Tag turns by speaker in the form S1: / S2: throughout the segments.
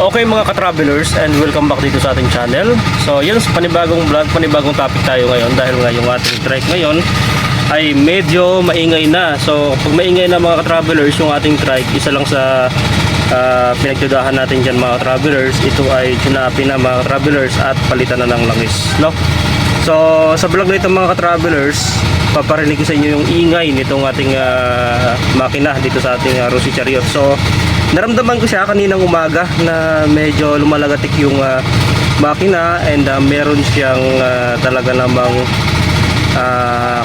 S1: Okay mga ka-travelers, and welcome back dito sa ating channel. So yun, sa panibagong vlog, panibagong topic tayo ngayon. Dahil nga yung ating trike ngayon ay medyo maingay na. So pag maingay na mga ka-travelers yung ating trike, isa lang sa pinagdudahan natin dyan mga ka-travelers, ito ay tunapin na mga ka-travelers at palitan na ng langis, no? So sa vlog nito mga ka-travelers, paparinig ko sa inyo yung ingay nitong ating makina dito sa ating Rosy Chariot. So naramdaman ko siya kaninang umaga na medyo lumalagatik yung makina, and meron siyang talaga namang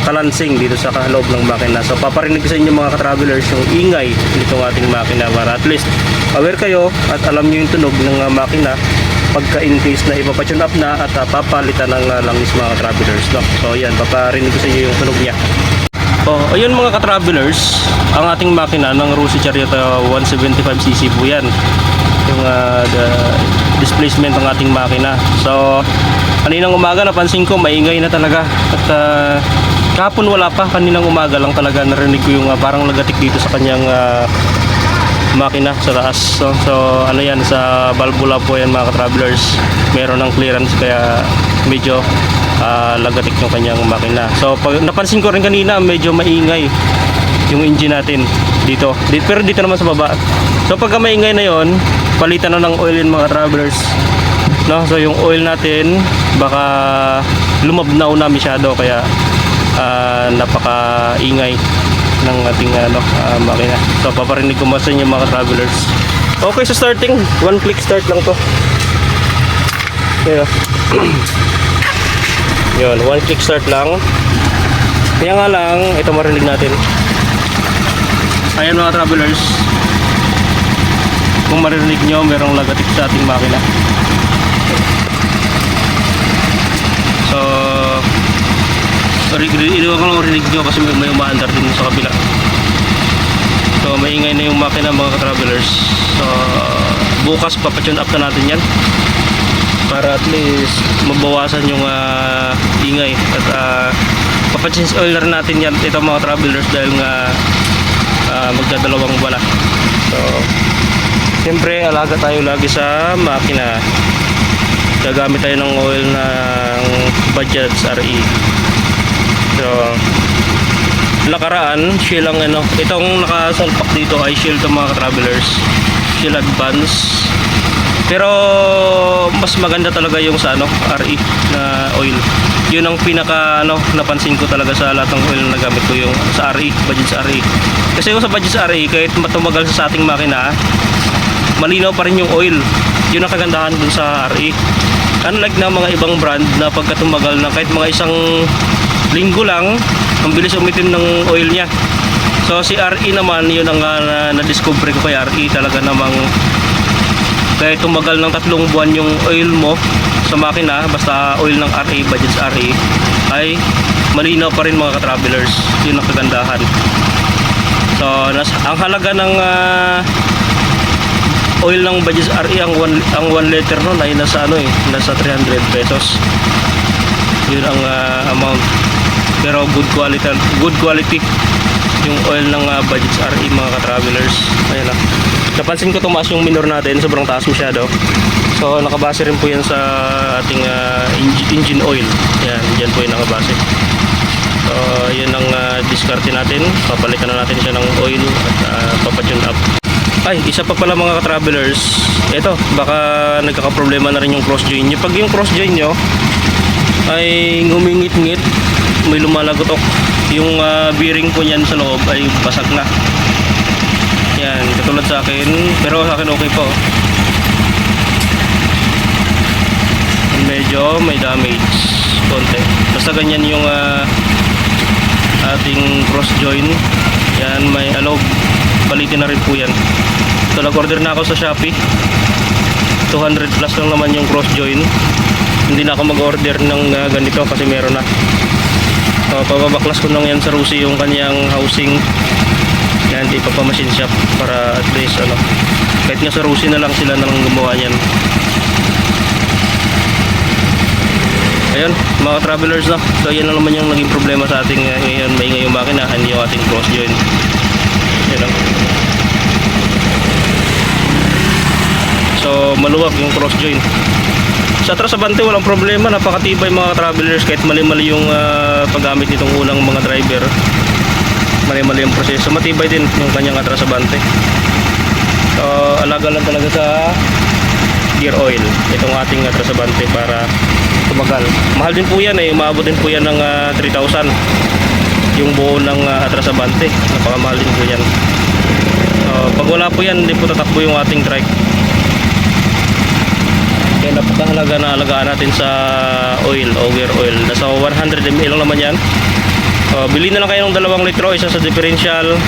S1: kalansing dito sa loob ng makina. So paparinig ko sa inyo mga ka-travelers yung ingay nitong ating makina para at least aware kayo at alam nyo yung tunog ng makina pagka in case na ipapatune up na at papalitan ng langis mga ka-travelers, no? So yan, paparinig ko sa inyo yung tunog niya. Oh, ayun mga ka-travelers, ang ating makina ng Rosy Chariot 175cc po yan. Yung displacement ng ating makina. So, kaninang umaga napansin ko maingay na talaga. At kahapon wala pa, kaninang umaga lang talaga narinig ko yung parang lagatik dito sa kanyang makina sa taas. So ano yan, sa valvula po yan mga ka-travelers. Meron ng clearance kaya medyo lagatik yung kanyang makina. So pag napansin ko rin kanina medyo maingay yung engine natin dito. Pero dito naman sa baba. So pagka maingay na yon, palitan na ng oil yun mga travelers, no? So yung oil natin baka lumabnaw na masyado kaya napaka-ingay ng ating makina. So paparinig ko sa inyo mga travelers. Okay, so starting, one click start lang to. Yeah. Yun, one click start lang. Kaya nga lang, ito marinig natin. Ayan mga travelers, kung marinig nyo, merong lagatik sa ating makina. So iniwan ko lang marinig nyo kasi may umaandar din sa kabila. So maingay na yung makina mga ka-travelers. So bukas papatune up na natin yan para at least mabawasan yung ingay. At papachange oil na rin natin yan ito mga travelers dahil nga magdadalawang buwan na. So siyempre alaga tayo lagi sa makina. Gagamit tayo ng oil ng Bajaj RE. So nakaraan Shell ang itong nakasalpak dito ay Shell to mga travelers, Shell Advance. Pero mas maganda talaga yung sa RE na oil. Yun ang pinaka napansin ko talaga sa lahat ng oil na nagamit ko, yung sa RE, Bajaj RE. Kasi yung sa Bajaj RE kahit matumagal sa ating makina, malinaw pa rin yung oil. Yun ang kagandahan dun sa RE. Unlike na mga ibang brand na pagka tumagal na kahit mga isang linggo lang, ang bilis umitim ng oil niya. So si RE naman, yun ang na-discover ko kay RE, talaga namang kahit tumagal ng 3 buwan yung oil mo sa makina, basta oil ng RE, Bajaj RE, ay malinaw pa rin mga ka-travelers. Yun ang kagandahan. So ang halaga ng oil ng Bajaj RE, ang 1 liter nun ay nasa nasa 300 pesos. Yun ang amount. Pero good quality yung oil ng Bajaj RE mga ka-travelers. Ayun lang. Napansin ko tumaas yung minor natin, sobrang taas masyado. So nakabase rin po yan sa ating engine oil. Yan, dyan po yung nakabase. So yun ang diskarte natin. Papalitan na natin siya ng oil at papatune up. Ay, isa pa pala mga ka-travelers, ito, baka nagkakaproblema na rin yung cross join nyo. Pag yung cross join nyo ay ngumingit-ngit, may lumalagotok, yung bearing po niyan sa loob ay basag na. Yan, katulad sa akin, pero sa akin okay po. Medyo may damage konti. Basta ganyan yung ating cross join. Yan, may alog. Palitin na rin po yan. So nag-order na ako sa Shopee. 200 plus lang naman yung cross join. Hindi na ako mag-order ng ganito kasi meron na. So pababaklas ko lang yan sa Rosy yung kanyang housing. Yan, di pa machine shop para at least kahit nga sa Rosy na lang sila na lang gumawa yan. Ayun mga travelers, no? So yan lang naman yung naging problema sa ating ngayon, maingay yung makina, hindi yung ating cross join. Yan lang. So So maluwag yung cross joint. Sa Trasabante walang problema, napakatibay mga travelers kahit mali-mali yung paggamit nitong unang mga driver. Mali-mali yung proseso, matibay din yung kanyang Trasabante. So alaga lang talaga sa gear oil itong ating Trasabante para tumagal. Mahal din po yan, umaabot din po yan ng 3,000 yung buo ng Trasabante. Napakamahal din po yan. Pag wala po yan, hindi po tatakbo yung ating trike. Kaya napakahalaga na alagaan natin sa oil o gear oil. Nasa 100 ml lang naman yan. Bili na lang kayo ng 2 litro, isa sa differential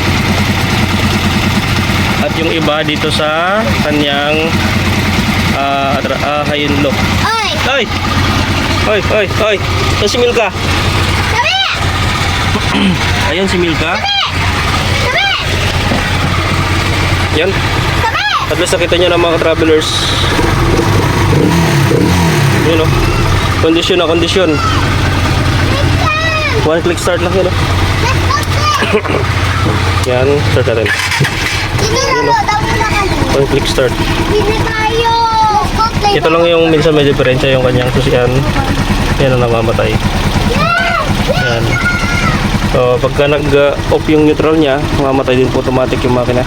S1: at yung iba dito sa kanyang high and low. Oy! Oy! Oy! Oy! Saan si Milka? Ayan si Milka. Yan. At least nakita nyo na mga travelers. Yun o. Kondisyon na kondisyon. One click start lang yun o. Yan. Start natin. Yun o. One click start. Ito lang yung minsan may diferensya yung kanyang susian. Yan ang namamatay. Yan. So pagka nag-off yung neutral niya, mamamatay din po automatic yung makina.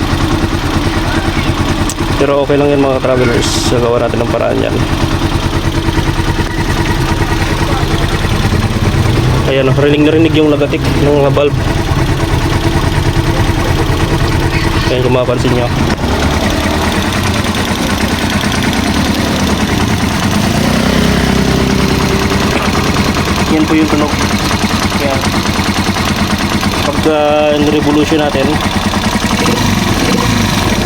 S1: Pero okay lang yan mga travelers. Gagawa natin ng paraan yan. Ayan, rinig na rinig yung nagatik ng valve. Ayan kung mapapansin nyo. Yan po yung tunog. Ayan. Pagka revolution natin,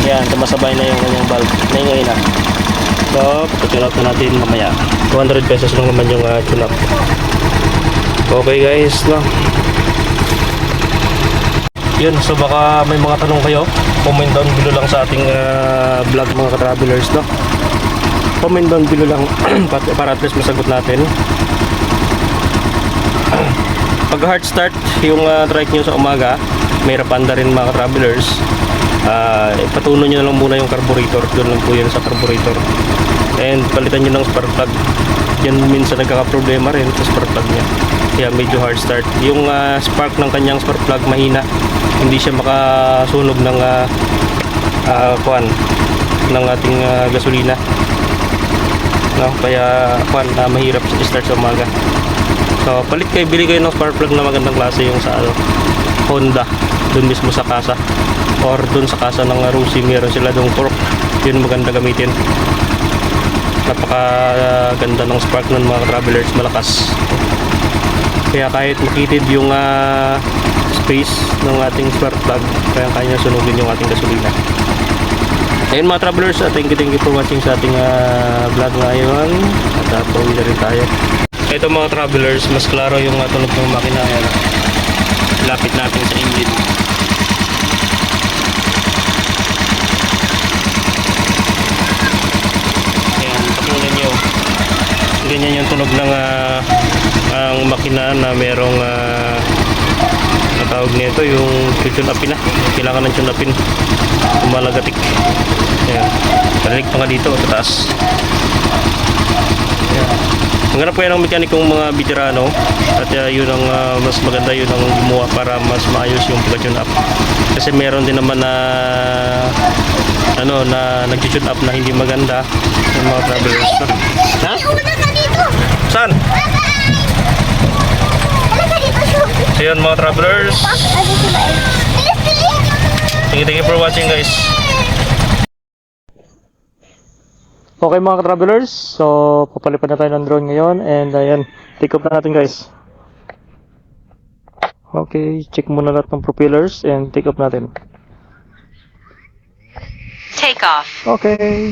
S1: yan, tumasabay na yung kanyang valve. Naingay na. So, tune up na natin mamaya. 200 pesos lang naman yung tune up. Okay guys, no? Yun, so baka may mga tanong kayo, comment down below lang sa ating vlog mga ka-travelers, no? Comment down below lang para at least masagot natin. Pag hard start yung trike nyo sa umaga, may rapanda rin mga ka-travelers. Patuno nyo na lang muna yung carburetor. Doon lang po yun sa carburetor. And palitan nyo ng spark plug. Yan minsan nagkakaproblema rin sa spark plug nya. Kaya medyo hard start. Yung spark ng kanyang spark plug mahina. Hindi siya makasunog ng ng ating gasolina. No? Kaya mahirap i-start sa umaga. So bili kayo ng spark plug na magandang klase, yung sa Honda. Doon mismo sa kasa. Or doon sa kasa ng Rusi, meron sila dong torque. Yun maganda gamitin. Napakaganda ng spark ng mga travelers, malakas. Kaya kahit makitid yung space ng ating spark plug, kaya kanya sunugin yung ating gasolina. Ayun mga travelers, thank you for watching sa ating vlog ngayon. At pauwi na rin tayo. Ito mga travelers, mas klaro yung tunog ng makina. Ayan. Lapit natin sa engine. Ganyan yung tunog ng ang makina na merong tawag nito yung tune upin na. Kailangan ng tune upin, malagatik. Ayan, parinig pa nga dito sa taas. Ayan. Maghanap po yan ng mekanikong mga veterano at yun ang mas maganda, yun ang gumawa para mas maayos yung pagka-tune up. Kasi meron din naman na na nag-tune up na hindi maganda yung mga travelers. Ha? Saan? So yun mga travelers. Thank you for watching guys. Okay mga travelers, so papalipad na tayo ng drone ngayon and ayan, take off na natin guys. Okay, check muna lahat ng propellers and take off natin.
S2: Take off.
S1: Okay.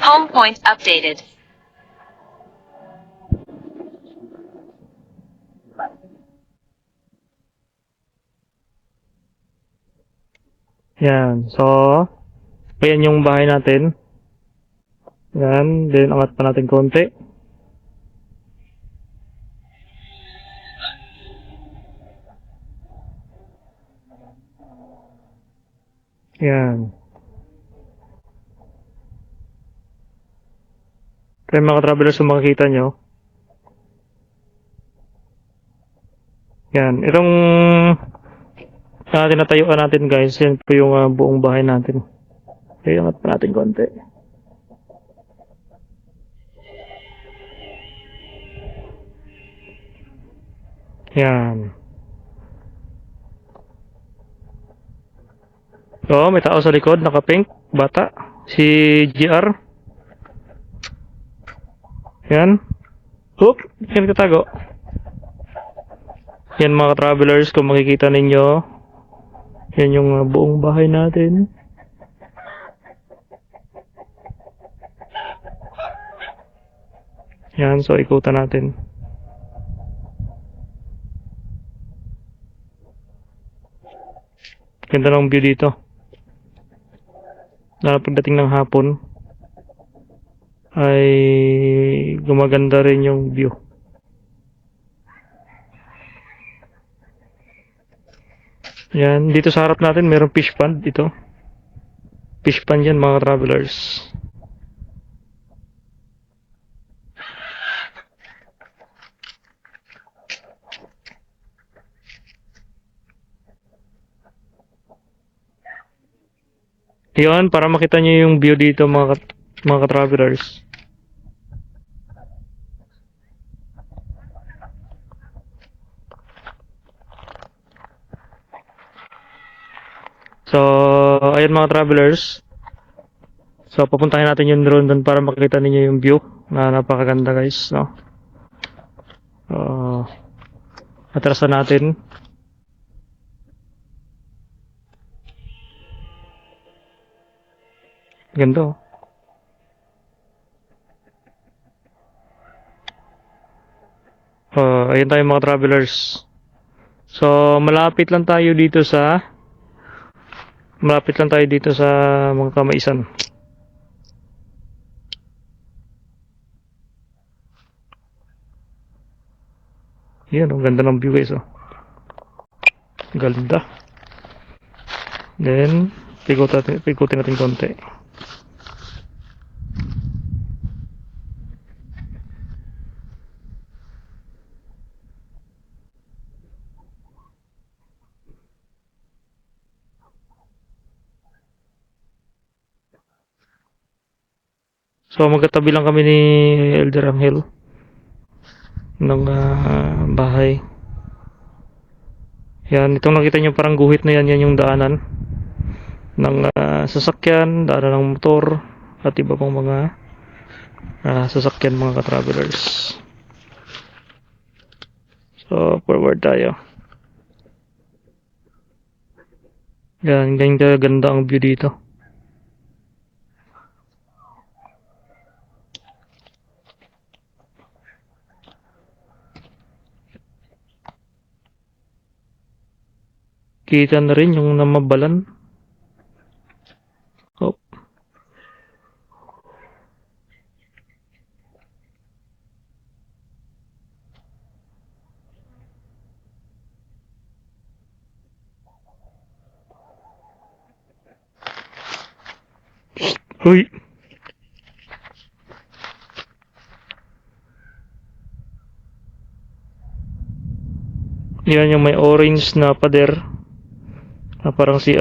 S2: Home point updated.
S1: Yan, so ayan yung bahay natin. Yan, then angat pa natin konti. Yan. Ito yung mga travelers kung makikita nyo. Yan. Itong tinatayuan natin guys, yan po yung buong bahay natin. Okay, angat pa natin konti. Yan. So, may tao sa likod, naka-pink, bata. Si GR. Yan. Oop, yan katago. Yan mga travelers, kung makikita ninyo. Yan yung buong bahay natin. Yan, so ikutan natin. Ganda ng view dito. Lalo pagdating ng hapon ay gumaganda rin yung view. Yan, dito sa harap natin mayroong fish pond dito. Fish pond yan mga travelers. Yun, para makita nyo yung view dito mga travelers. So, ayun mga travelers. So, pupuntahin natin yung drone doon para makita ninyo yung view na napakaganda guys, no? Atrasan natin. Ganda, oh. Ayun tayo mga travelers. So, malapit lang tayo dito sa mga kamaisan. Yan, ang ganda ng view guys, oh. Ganda. Then, pikutin natin konti. So, magkatabi lang kami ni Elder Angel ng bahay. Yan, itong nakita nyo parang guhit na yan yung daanan ng sasakyan, daanan ng motor, at iba pang mga sasakyan mga ka-travelers. So, forward tayo. Yan, ganyan kaganda ang view dito. Kita na rin yung namabalan. Oh. Huy. Yan yung may orange na pader. Parang si